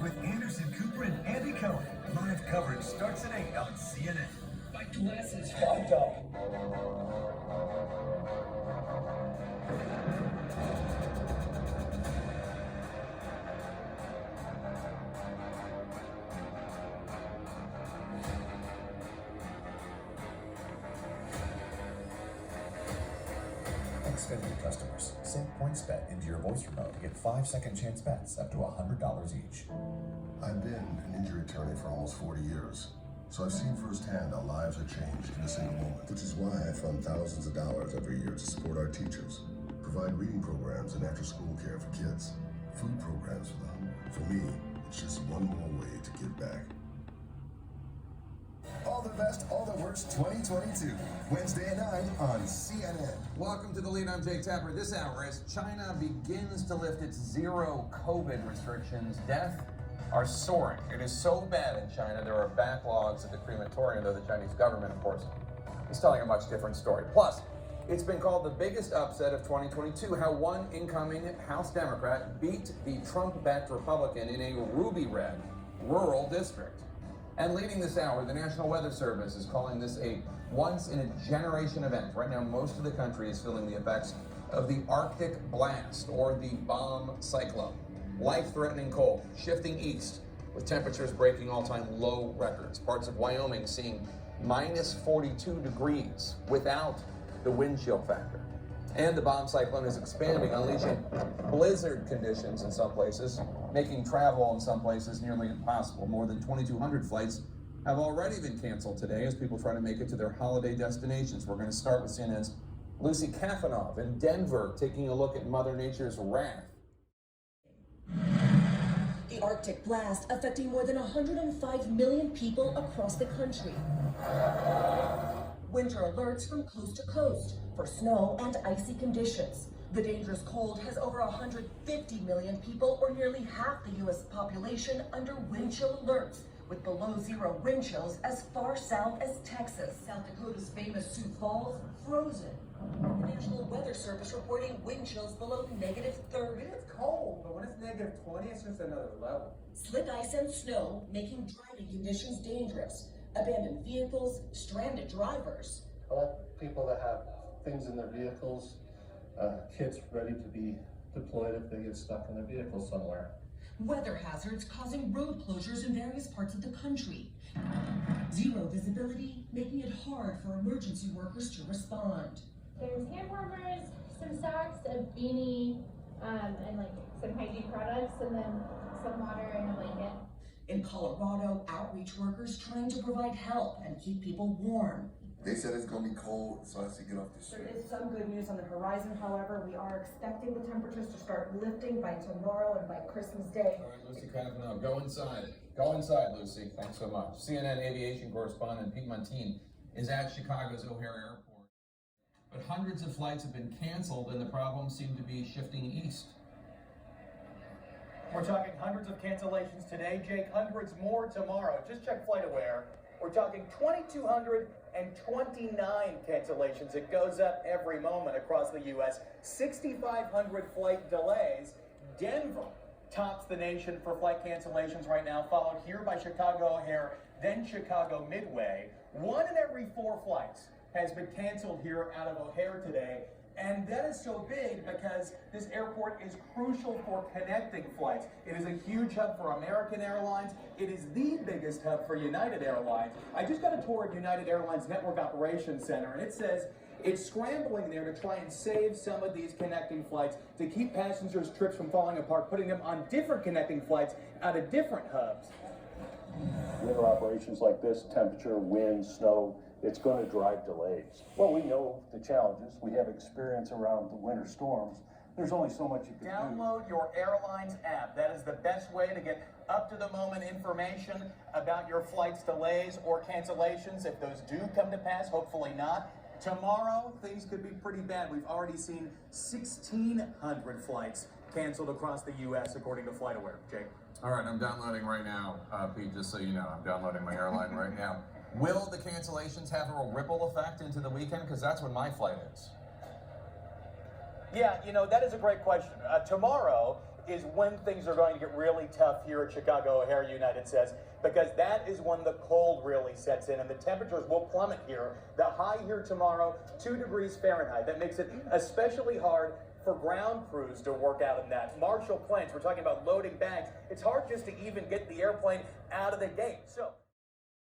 with Anderson Cooper and Andy Cohen. Live coverage starts at 8 on CNN. My glasses fogged up. Xfinity customers, send PointsBet into your voice remote to get 5-second chance bets up to $100 each. I've been an injury attorney for almost 40 years, so I've seen firsthand how lives are changed in a single moment, which is why I fund thousands of dollars every year to support our teachers, provide reading programs and after-school care for kids, food programs for the hungry. For me, it's just one more way to give back. All the best, all the worst 2022. Wednesday at 9 on CNN. Welcome to The Lead. I'm Jake Tapper. This hour, as China begins to lift its zero COVID restrictions, deaths are soaring. It is so bad in China, there are backlogs at the crematorium, though the Chinese government, of course, is telling a much different story. Plus, it's been called the biggest upset of 2022, how one incoming House Democrat beat the Trump-backed Republican in a ruby-red rural district. And leading this hour, the National Weather Service is calling this a once-in-a-generation event. Right now, most of the country is feeling the effects of the Arctic blast, or the bomb cyclone. Life-threatening cold, shifting east, with temperatures breaking all-time low records. Parts of Wyoming seeing minus 42 degrees without the wind chill factor. And the bomb cyclone is expanding, unleashing blizzard conditions in some places, making travel in some places nearly impossible. More than 2,200 flights have already been canceled today as people try to make it to their holiday destinations. We're going to start with CNN's Lucy Kafanov in Denver, taking a look at Mother Nature's wrath. The Arctic blast affecting more than 105 million people across the country. Winter alerts from coast to coast for snow and icy conditions. The dangerous cold has over 150 million people, or nearly half the U.S. population, under wind chill alerts, with below zero wind chills as far south as Texas. South Dakota's famous Sioux Falls frozen. The National Weather Service reporting wind chills below -30. It's cold, but when it's -20, it's just another level. Slick ice and snow making driving conditions dangerous. Abandoned vehicles, stranded drivers. A lot of people that have things in their vehicles, kids ready to be deployed if they get stuck in their vehicle somewhere. Weather hazards causing road closures in various parts of the country. Zero visibility, making it hard for emergency workers to respond. There's hand warmers, some socks, a beanie, and like some hygiene products, and then some water and a blanket. In Colorado, outreach workers trying to provide help and keep people warm. They said it's going to be cold, so I have to get off the street. There is some good news on the horizon, however. We are expecting the temperatures to start lifting by tomorrow and by Christmas Day. All right, Lucy Kavanagh, go inside. Go inside, Lucy. Thanks so much. CNN aviation correspondent Pete Montine is at Chicago's O'Hare Airport. But hundreds of flights have been canceled, and the problems seem to be shifting east. We're talking hundreds of cancellations today, Jake, hundreds more tomorrow. Just check FlightAware. We're talking 2,229 cancellations. It goes up every moment across the U.S. 6,500 flight delays. Denver tops the nation for flight cancellations right now, followed here by Chicago O'Hare, then Chicago Midway. 1 in every 4 flights has been canceled here out of O'Hare today. And that is so big because this airport is crucial for connecting flights. It is a huge hub for American Airlines. It is the biggest hub for United Airlines. I just got a tour of United Airlines Network Operations Center, and it says it's scrambling there to try and save some of these connecting flights, to keep passengers' trips from falling apart, putting them on different connecting flights out of different hubs. Winter operations like this, temperature, wind, snow, it's going to drive delays. Well, we know the challenges. We have experience around the winter storms. There's only so much you can do. Download your airline's app. That is the best way to get up-to-the-moment information about your flight's delays or cancellations. If those do come to pass, hopefully not. Tomorrow, things could be pretty bad. We've already seen 1,600 flights canceled across the U.S., according to FlightAware. Jake? All right, I'm downloading right now, Pete, just so you know. I'm downloading my airline right now. Will the cancellations have a ripple effect into the weekend? Because that's when my flight is. Yeah, you know, that is a great question. Tomorrow, is when things are going to get really tough here at Chicago O'Hare, United says, because that is when the cold really sets in and the temperatures will plummet here. The high here tomorrow, 2 degrees Fahrenheit. That makes it especially hard for ground crews to work out in that. Marshall planes, we're talking about loading bags. It's hard just to even get the airplane out of the gate. So